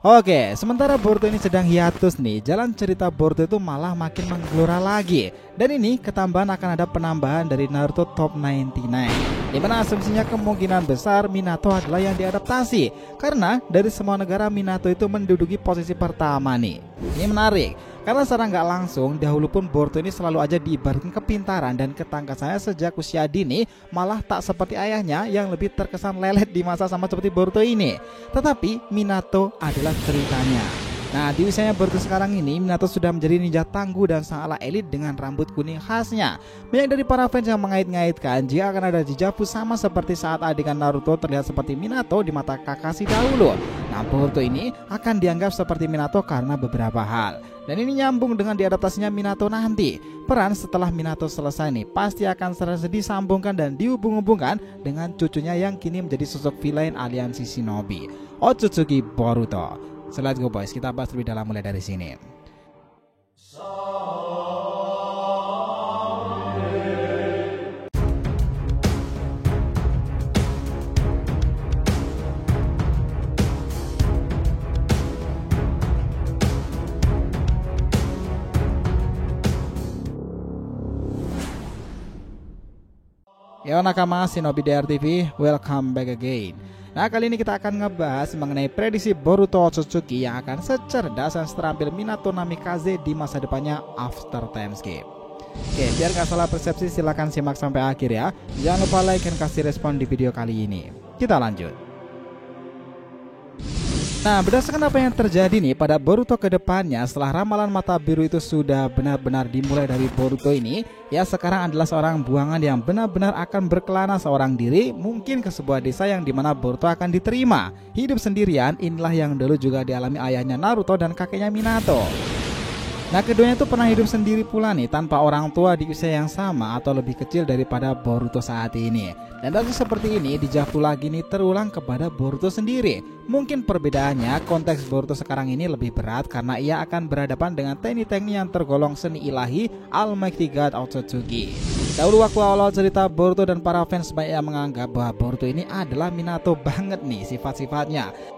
Oke, sementara Boruto ini sedang hiatus nih, jalan cerita Boruto itu malah makin menggelora lagi. Dan ini ketambahan akan ada penambahan dari Naruto Top 99, dimana asumsinya kemungkinan besar Minato adalah yang diadaptasi, karena dari semua negara Minato itu menduduki posisi pertama nih. Ini menarik, karena secara nggak langsung dahulu pun Boruto ini selalu aja diibaratkan kepintaran dan ketangkasannya sejak usia dini, malah tak seperti ayahnya yang lebih terkesan lelet di masa sama seperti Boruto ini. Tetapi Minato adalah ceritanya. Nah, di usianya Boruto sekarang ini, Minato sudah menjadi ninja tangguh dan sangatlah elit dengan rambut kuning khasnya. Banyak dari para fans yang mengait-ngaitkan jika akan ada dejavu sama seperti saat adegan Naruto terlihat seperti Minato di mata Kakashi dahulu. Nah, Boruto ini akan dianggap seperti Minato karena beberapa hal. Dan ini nyambung dengan diadaptasinya Minato nanti. Peran setelah Minato selesai nih pasti akan disambungkan dan dihubung-hubungkan dengan cucunya yang kini menjadi sosok villain aliansi Shinobi, Otsutsuki Boruto. So let's go boys, kita bahas lebih dalam mulai dari sini. Yo nakama Shinobi DR TV, welcome back again. Nah, kali ini kita akan ngebahas mengenai prediksi Boruto Otsutsuki yang akan secerdas dan terampil Minato Namikaze di masa depannya after time skip. Oke, biar gak salah persepsi silahkan simak sampai akhir ya. Jangan lupa like dan kasih respon di video kali ini. Kita lanjut. Nah, berdasarkan apa yang terjadi nih pada Boruto ke depannya setelah ramalan mata biru itu sudah benar-benar dimulai dari Boruto ini, ya sekarang adalah seorang buangan yang benar-benar akan berkelana seorang diri, mungkin ke sebuah desa yang dimana Boruto akan diterima. Hidup sendirian, inilah yang dulu juga dialami ayahnya Naruto dan kakeknya Minato. Nah, keduanya itu pernah hidup sendiri pula nih, tanpa orang tua di usia yang sama atau lebih kecil daripada Boruto saat ini. Dan kasus seperti ini dijawab lagi nih terulang kepada Boruto sendiri. Mungkin perbedaannya konteks Boruto sekarang ini lebih berat karena ia akan berhadapan dengan teknik-teknik yang tergolong seni ilahi Almighty God Otsutsuki. Dahulu waktu awal cerita Boruto dan para fans banyak yang menganggap bahwa Boruto ini adalah Minato banget nih sifat-sifatnya.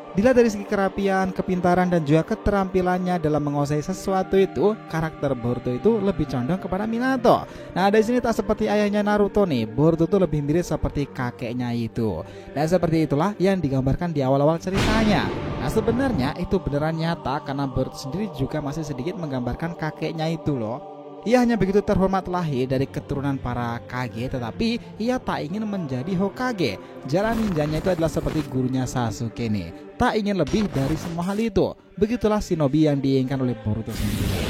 Dilihat dari segi kerapian, kepintaran dan juga keterampilannya dalam menguasai sesuatu itu, karakter Boruto itu lebih condong kepada Minato. Nah, dari sini tak seperti ayahnya Naruto nih, Boruto itu lebih mirip seperti kakeknya itu. Dan seperti itulah yang digambarkan di awal-awal ceritanya. Nah, sebenarnya itu beneran nyata karena Boruto sendiri juga masih sedikit menggambarkan kakeknya itu loh. Ia hanya begitu terhormat lahir dari keturunan para Kage, tetapi ia tak ingin menjadi Hokage. Jalan ninjanya itu adalah seperti gurunya Sasuke nih, tak ingin lebih dari semua hal itu. Begitulah shinobi yang diinginkan oleh Boruto sendiri.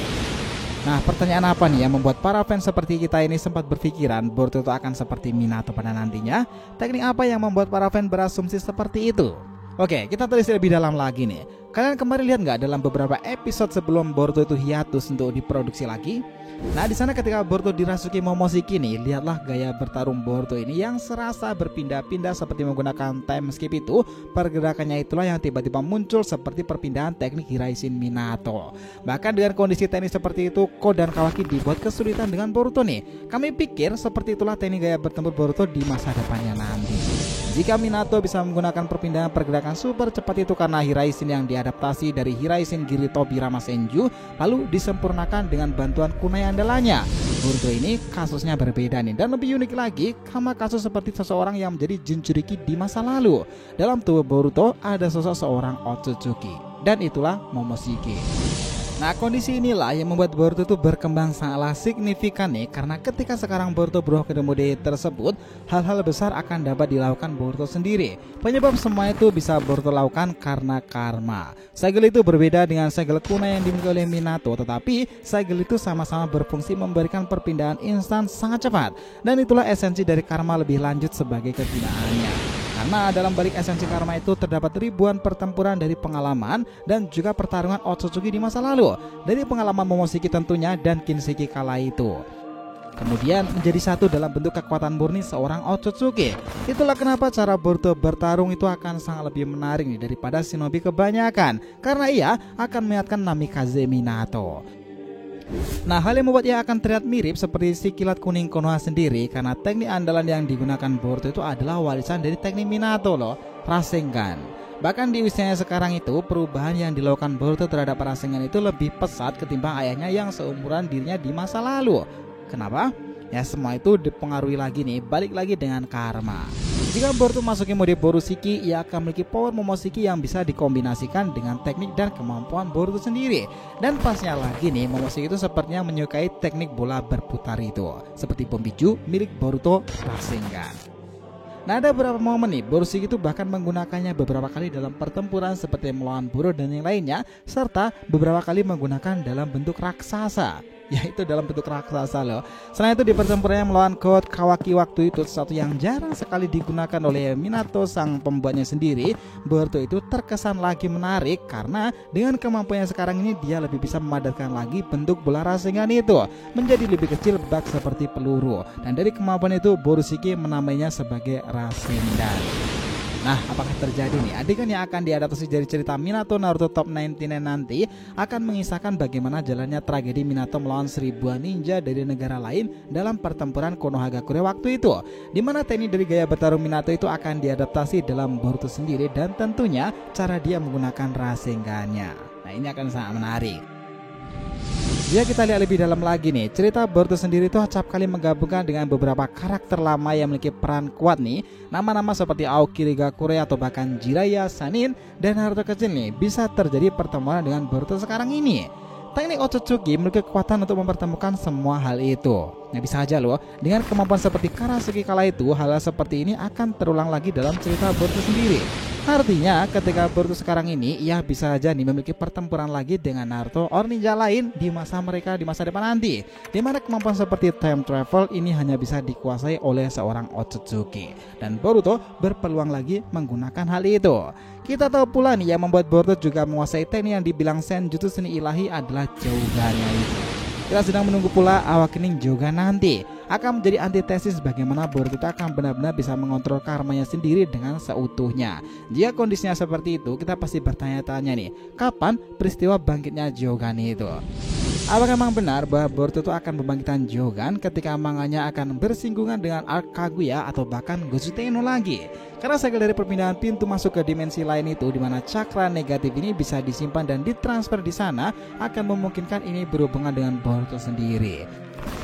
Nah, pertanyaan apa nih yang membuat para fans seperti kita ini sempat berpikiran Boruto itu akan seperti Minato pada nantinya? Teknik apa yang membuat para fans berasumsi seperti itu? Oke, kita telisik lebih dalam lagi nih. Kalian kemarin lihat nggak dalam beberapa episode sebelum Boruto itu hiatus untuk diproduksi lagi? Nah, di sana ketika Boruto dirasuki Momoshiki nih, lihatlah gaya bertarung Boruto ini yang serasa berpindah-pindah seperti menggunakan time skip itu. Pergerakannya itulah yang tiba-tiba muncul seperti perpindahan teknik Hiraishin Minato. Bahkan dengan kondisi teknik seperti itu, Ko dan Kawaki dibuat kesulitan dengan Boruto nih. Kami pikir seperti itulah teknik gaya bertempur Boruto di masa depannya nanti. Jika Minato bisa menggunakan perpindahan pergerakan super cepat itu karena Hiraishin yang diadaptasi dari Hiraishin Girito Birama Senju, lalu disempurnakan dengan bantuan kunai andalannya. Boruto ini kasusnya berbeda nih, dan lebih unik lagi sama kasus seperti seseorang yang menjadi Jinchuriki di masa lalu. Dalam tubuh Boruto ada sosok seorang Otsutsuki, dan itulah Momoshiki. Nah, kondisi inilah yang membuat Boruto itu berkembang sangatlah signifikan nih, karena ketika sekarang Boruto berubah ke mode tersebut, hal-hal besar akan dapat dilakukan Boruto sendiri. Penyebab semua itu bisa Boruto lakukan karena karma. Segel itu berbeda dengan segel kunai yang dimiliki oleh Minato, tetapi segel itu sama-sama berfungsi memberikan perpindahan instan sangat cepat. Dan itulah esensi dari karma lebih lanjut sebagai kegunaannya. Karena dalam balik esensi karma itu terdapat ribuan pertempuran dari pengalaman dan juga pertarungan Otsutsuki di masa lalu, dari pengalaman Momoshiki tentunya dan Kinshiki kala itu. Kemudian menjadi satu dalam bentuk kekuatan murni seorang Otsutsuki. Itulah kenapa cara Boruto bertarung itu akan sangat lebih menarik nih daripada shinobi kebanyakan, karena ia akan mengingatkan Namikaze Minato. Nah, hal yang membuat ia akan terlihat mirip seperti si kilat kuning Konoha sendiri karena teknik andalan yang digunakan Boruto itu adalah warisan dari teknik Minato loh, Rasengan. Bahkan di usianya sekarang itu, perubahan yang dilakukan Boruto terhadap Rasengan itu lebih pesat ketimbang ayahnya yang seumuran dirinya di masa lalu. Kenapa? Ya semua itu dipengaruhi lagi nih, balik lagi dengan karma. Jika Boruto masuki mode Borushiki, ia akan memiliki power Momoshiki yang bisa dikombinasikan dengan teknik dan kemampuan Boruto sendiri. Dan pasnya lagi nih, Momoshiki itu sepertinya menyukai teknik bola berputar itu, seperti bom biju milik Boruto Rasengan. Nah, ada beberapa momen nih, Borushiki itu bahkan menggunakannya beberapa kali dalam pertempuran seperti melawan Buro dan yang lainnya, serta beberapa kali menggunakan dalam bentuk raksasa, yaitu dalam bentuk raksasa loh. Selain itu di pertempuran yang melawan God Kawaki waktu itu, sesuatu yang jarang sekali digunakan oleh Minato sang pembuatnya sendiri, Boruto itu terkesan lagi menarik karena dengan kemampuannya sekarang ini dia lebih bisa memadatkan lagi bentuk bola Rasengan itu menjadi lebih kecil bak seperti peluru, dan dari kemampuan itu Borushiki menamainya sebagai Rasengan. Nah, apakah terjadi nih adegan yang akan diadaptasi dari cerita Minato Naruto Top 99 nanti akan mengisahkan bagaimana jalannya tragedi Minato melawan seribuan ninja dari negara lain dalam pertempuran Konohagakure waktu itu, di mana teknik dari gaya bertarung Minato itu akan diadaptasi dalam Boruto sendiri dan tentunya cara dia menggunakan Rasengannya. Nah, ini akan sangat menarik. Jika kita lihat lebih dalam lagi nih, cerita Boruto sendiri itu acap kali menggabungkan dengan beberapa karakter lama yang memiliki peran kuat nih. Nama-nama seperti Aoki Rigakure atau bahkan Jiraiya, Sannin, dan Naruto kecil nih bisa terjadi pertemuan dengan Boruto sekarang ini. Teknik Otsutsuki memiliki kekuatan untuk mempertemukan semua hal itu. Nah, bisa aja loh, dengan kemampuan seperti Karasuki kala itu, hal seperti ini akan terulang lagi dalam cerita Boruto sendiri. Artinya ketika Boruto sekarang ini, ia bisa aja nih memiliki pertempuran lagi dengan Naruto or ninja lain di masa mereka di masa depan nanti, dimana kemampuan seperti time travel ini hanya bisa dikuasai oleh seorang Otsutsuki, dan Boruto berpeluang lagi menggunakan hal itu. Kita tahu pula nih yang membuat Boruto juga menguasai teknik yang dibilang Senjutsu seni ilahi adalah Jogannya itu. Kita sedang menunggu pula Awakening Jogan nanti akan menjadi antitesis bagaimana Boruto akan benar-benar bisa mengontrol karmanya sendiri dengan seutuhnya. Jika kondisinya seperti itu, kita pasti bertanya-tanya nih, kapan peristiwa bangkitnya Jogan itu? Apakah memang benar bahwa Boruto akan membangkitkan Jogan ketika manganya akan bersinggungan dengan Arc Kaguya atau bahkan Gozuke no lagi? Karena segel dari perpindahan pintu masuk ke dimensi lain itu, di mana cakra negatif ini bisa disimpan dan ditransfer di sana, akan memungkinkan ini berhubungan dengan Boruto sendiri.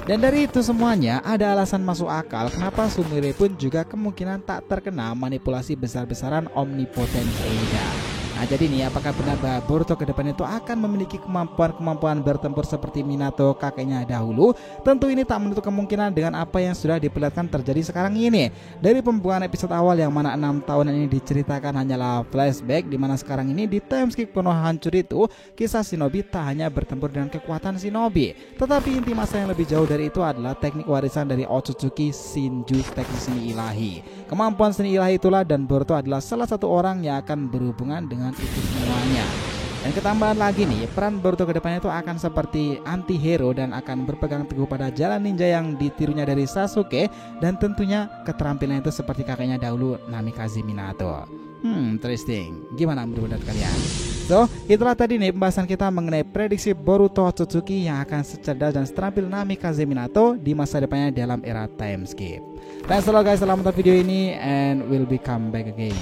Dan dari itu semuanya ada alasan masuk akal kenapa Sumire pun juga kemungkinan tak terkena manipulasi besar-besaran Omnipotensi Eida. Nah, jadi nih, apakah benar bahwa Boruto ke depan itu akan memiliki kemampuan bertempur seperti Minato kakeknya dahulu? Tentu ini tak menutup kemungkinan dengan apa yang sudah diperlihatkan terjadi sekarang ini. Dari pembukaan episode awal yang mana 6 tahun ini diceritakan hanyalah flashback, di mana sekarang ini di timeskip penuh hancur itu, kisah shinobi tak hanya bertempur dengan kekuatan shinobi, tetapi inti masa yang lebih jauh dari itu adalah teknik warisan dari Otsutsuki Shinju, teknik seni ilahi. Kemampuan seni ilahi itulah, dan Boruto adalah salah satu orang yang akan berhubungan dengan itu semuanya. Dan ketambahan lagi nih, peran Boruto kedepannya itu akan seperti anti-hero dan akan berpegang teguh pada jalan ninja yang ditirunya dari Sasuke, dan tentunya keterampilan itu seperti kakeknya dahulu, Namikaze Minato. Interesting. Gimana menurut kalian? So, itulah tadi nih pembahasan kita mengenai prediksi Boruto Otsutsuki yang akan secerdas dan seterampil Namikaze Minato di masa depannya dalam era timeskip. Thanks a lot guys, selamat nonton video ini and we'll be come back again.